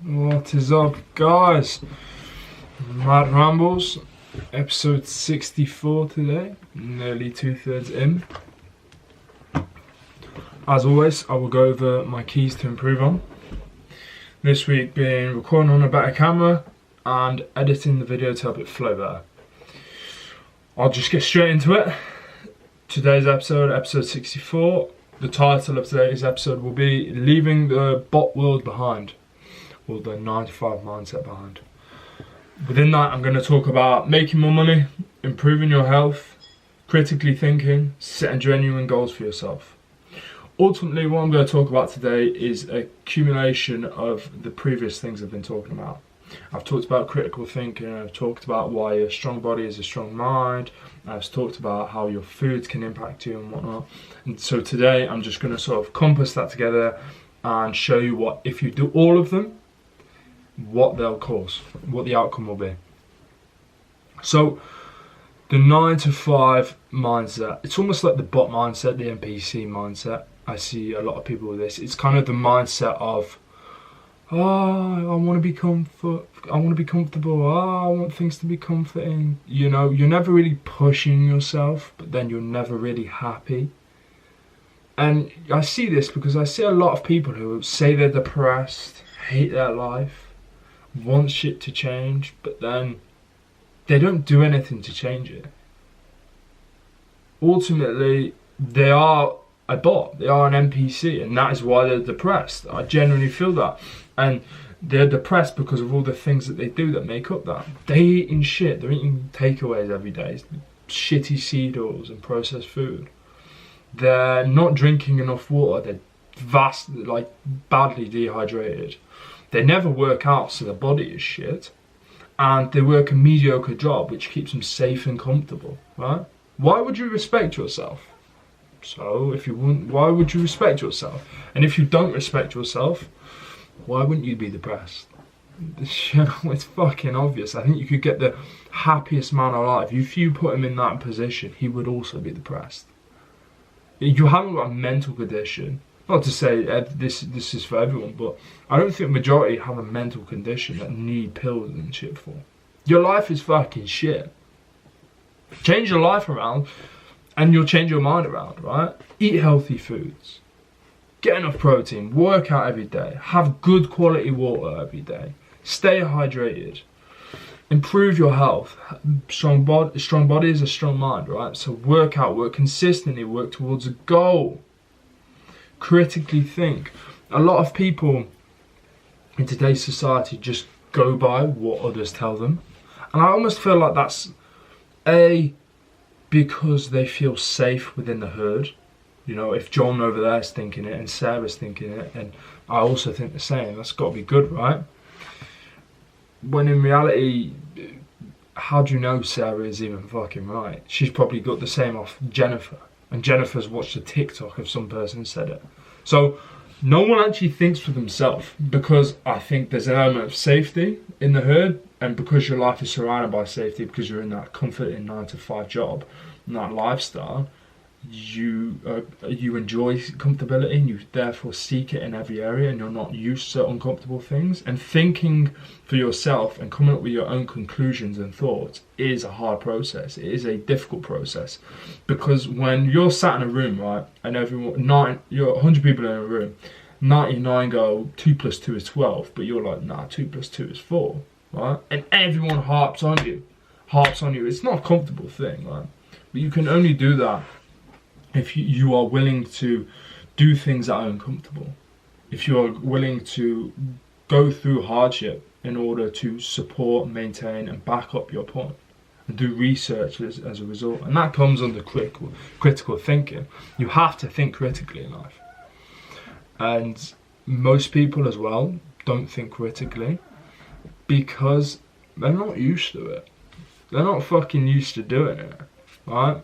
What is up, guys? Mad Rambles, episode 64 today, nearly 2/3 in. As always, I will go over my keys to improve on. This week being recording on a better camera and editing the video to help it flow better. I'll just get straight into it. Today's episode 64. The title of today's episode will be Leaving the Bot World Behind, or the 9 to 5 mindset behind. Within that, I'm going to talk about making more money, improving your health, critically thinking, setting genuine goals for yourself. Ultimately, what I'm going to talk about today is an accumulation of the previous things I've been talking about. I've talked about critical thinking, I've talked about why a strong body is a strong mind, I've talked about how your food can impact you and whatnot. And so today, I'm just going to sort of compass that together and show you what, if you do all of them, what they'll cause, what the outcome will be. So, the 9 to 5 mindset, it's almost like the bot mindset, the NPC mindset. I see a lot of people with this. It's kind of the mindset of, I want to be comfortable, I want things to be comforting. You know, you're never really pushing yourself, but then you're never really happy. And I see this because I see a lot of people who say they're depressed, hate their life, want shit to change, but then they don't do anything to change it. Ultimately, they are a bot, they are an NPC, and that is why they're depressed. I genuinely feel that. And they're depressed because of all the things that they do that make up that. They're eating shit, they're eating takeaways every day, shitty seed oils and processed food. They're not drinking enough water, they're badly dehydrated. They never work out, so their body is shit. And they work a mediocre job, which keeps them safe and comfortable, right? Why would you respect yourself? So, if you wouldn't, why would you respect yourself? And if you don't respect yourself, why wouldn't you be depressed? You know, it's fucking obvious. I think you could get the happiest man alive. If you put him in that position, he would also be depressed. You haven't got a mental condition. Not to say this is for everyone, but I don't think the majority have a mental condition that need pills and shit for. Your life is fucking shit. Change your life around and you'll change your mind around, right? Eat healthy foods. Get enough protein. Work out every day. Have good quality water every day. Stay hydrated. Improve your health. Strong body is a strong mind, right? So work out, work consistently, work towards a goal. Critically think. A lot of people in today's society just go by what others tell them, and I almost feel like that's because they feel safe within the herd. You know, if John over there is thinking it and Sarah's thinking it, and I also think the same, that's got to be good, right? When in reality, how do you know Sarah is even fucking right? She's probably got the same off Jennifer. And Jennifer's watched a TikTok of some person said it. So no one actually thinks for themselves, because I think there's an element of safety in the herd, and because your life is surrounded by safety, because you're in that comforting 9 to 5 job, and that lifestyle, you enjoy comfortability and you therefore seek it in every area, and you're not used to uncomfortable things. And thinking for yourself and coming up with your own conclusions and thoughts is a hard process. It is a difficult process, because when you're sat in a room, right, and you're 100 people in a room, 99 go 2 plus 2 is 12, but you're like, nah, 2 plus 2 is 4, right? And everyone harps on you. It's not a comfortable thing, right? But you can only do that if you are willing to do things that are uncomfortable, if you are willing to go through hardship in order to support, maintain and back up your point, and do research as a result. And that comes under critical thinking. You have to think critically in life. And most people as well don't think critically because they're not used to it. They're not fucking used to doing it, right?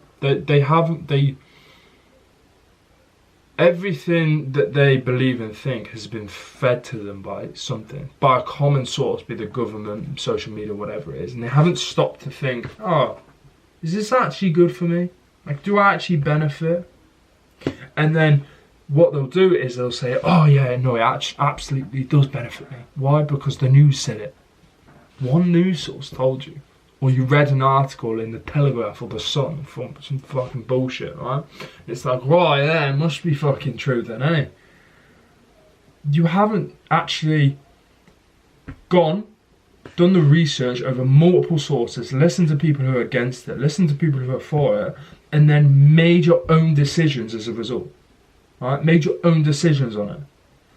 Everything that they believe and think has been fed to them by something, by a common source, be the government, social media, whatever it is, and they haven't stopped to think, oh, is this actually good for me? Like, do I actually benefit? And then what they'll do is they'll say, oh yeah, no, it absolutely does benefit me. Why? Because the news said it. One news source told you. Or you read an article in the Telegraph or the Sun from some fucking bullshit, right? It's like, right, yeah, it must be fucking true then, eh? You haven't actually done the research over multiple sources, listened to people who are against it, listened to people who are for it, and then made your own decisions as a result. Right? Made your own decisions on it.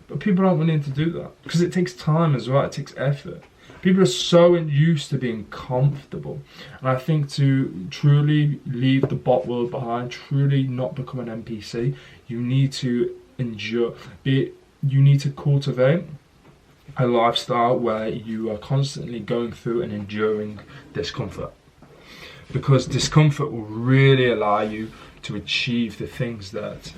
But people aren't willing to do that. Because it takes time as well, it takes effort. People are so used to being comfortable. And I think to truly leave the bot world behind, truly not become an NPC, you need to endure. You need to cultivate a lifestyle where you are constantly going through and enduring discomfort. Because discomfort will really allow you to achieve the things that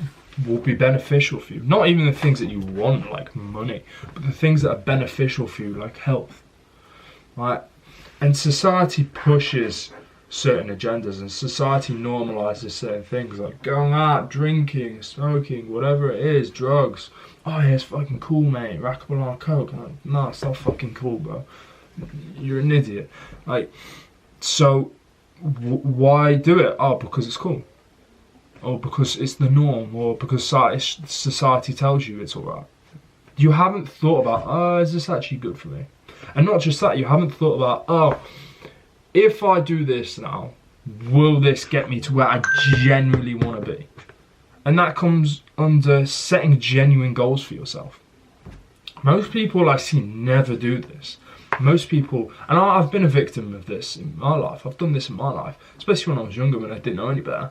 will be beneficial for you. Not even the things that you want, like money, but the things that are beneficial for you, like health. Right? And society pushes certain agendas, and society normalizes certain things, like going out, drinking, smoking, whatever it is, drugs. Oh yeah, it's fucking cool, mate. Rack up a lot of coke. Like, no, it's not fucking cool, bro. You're an idiot. Like, so why do it? Oh, because it's cool. Or because it's the norm, or because society tells you it's alright. You haven't thought about, oh, is this actually good for me? And not just that, you haven't thought about, oh, if I do this now, will this get me to where I genuinely want to be? And that comes under setting genuine goals for yourself. Most people I see never do this. Most people, and I've been a victim of this in my life. I've done this in my life, especially when I was younger, when I didn't know any better.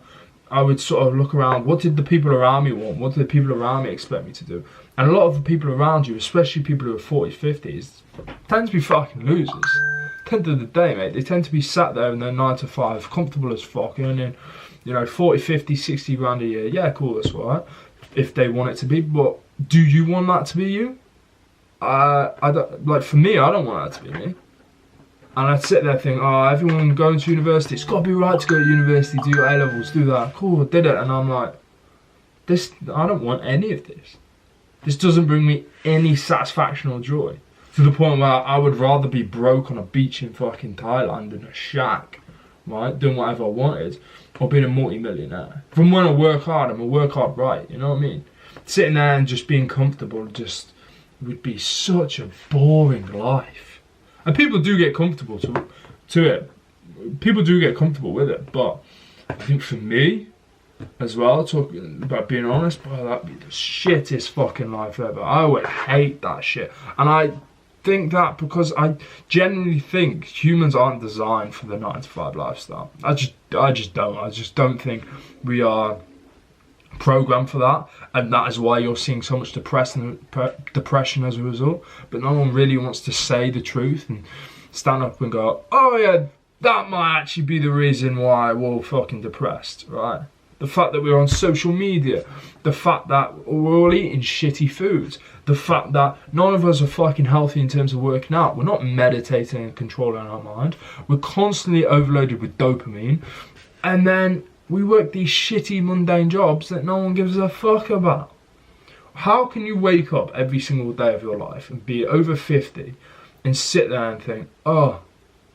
I would sort of look around, what did the people around me want? What did the people around me expect me to do? And a lot of the people around you, especially people who are 40s, 50s, tend to be fucking losers. At the end of the day, mate, they tend to be sat there in their 9 to 5, comfortable as fuck, earning, 40, 50, 60 grand a year. Yeah, cool, that's right. If they want it to be, but do you want that to be you? I don't, like, for me, I don't want that to be me. And I'd sit there thinking, oh, everyone going to university, it's got to be right to go to university, do your A-levels, do that. Cool, I did it. And I'm like, I don't want any of this. This doesn't bring me any satisfaction or joy. To the point where I would rather be broke on a beach in fucking Thailand in a shack, right, doing whatever I wanted, or being a multi-millionaire. From when I work hard, I'm gonna work hard right, you know what I mean? Sitting there and just being comfortable just would be such a boring life. And people do get comfortable to it. People do get comfortable with it, but I think for me, as well, talking about being honest, boy, that'd be the shittest fucking life ever. I would hate that shit. And I think that because I genuinely think humans aren't designed for the 9 to 5 lifestyle. I just don't think we are programmed for that, and that is why you're seeing so much depression as a result. But no one really wants to say the truth and stand up and go, oh yeah, that might actually be the reason why we're all fucking depressed, right? The fact that we're on social media, the fact that we're all eating shitty foods, the fact that none of us are fucking healthy in terms of working out. We're not meditating and controlling our mind. We're constantly overloaded with dopamine, and then we work these shitty mundane jobs that no one gives a fuck about. How can you wake up every single day of your life and be over 50 and sit there and think, oh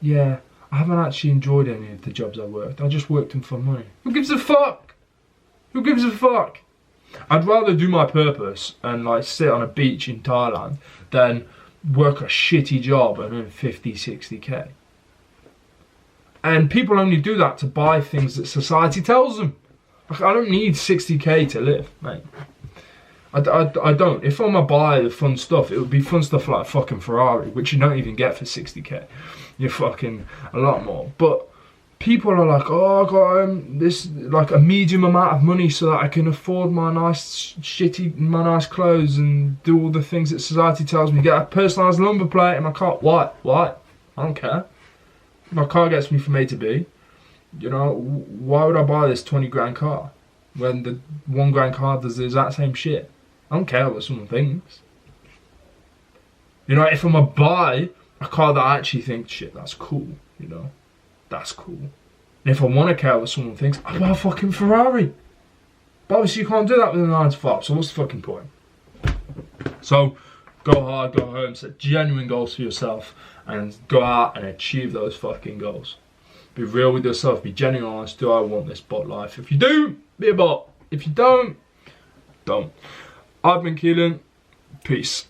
yeah, I haven't actually enjoyed any of the jobs I worked. I just worked them for money. Who gives a fuck? Who gives a fuck? I'd rather do my purpose and like sit on a beach in Thailand than work a shitty job and earn 50, 60k. And people only do that to buy things that society tells them. Like, I don't need 60k to live, mate. I don't. If I'm gonna buy the fun stuff, it would be fun stuff like a fucking Ferrari, which you don't even get for 60k. You're fucking a lot more. But people are like, oh, I got this like a medium amount of money so that I can afford my nice nice clothes and do all the things that society tells me. Get a personalised number plate in my car. Why? I don't care. My car gets me from A to B. You know, why would I buy this 20 grand car when the 1 grand car does the exact same shit? I don't care what someone thinks. You know, if I'm gonna buy a car that I actually think, shit, that's cool, you know, that's cool. And if I want to care what someone thinks, I'll buy a fucking Ferrari. But obviously you can't do that with a 9 to 5, so what's the fucking point? So go hard, go home, set genuine goals for yourself, and go out and achieve those fucking goals. Be real with yourself, be genuine honest. Do I want this bot life? If you do, be a bot. If you don't, don't. I've been Keelan. Peace.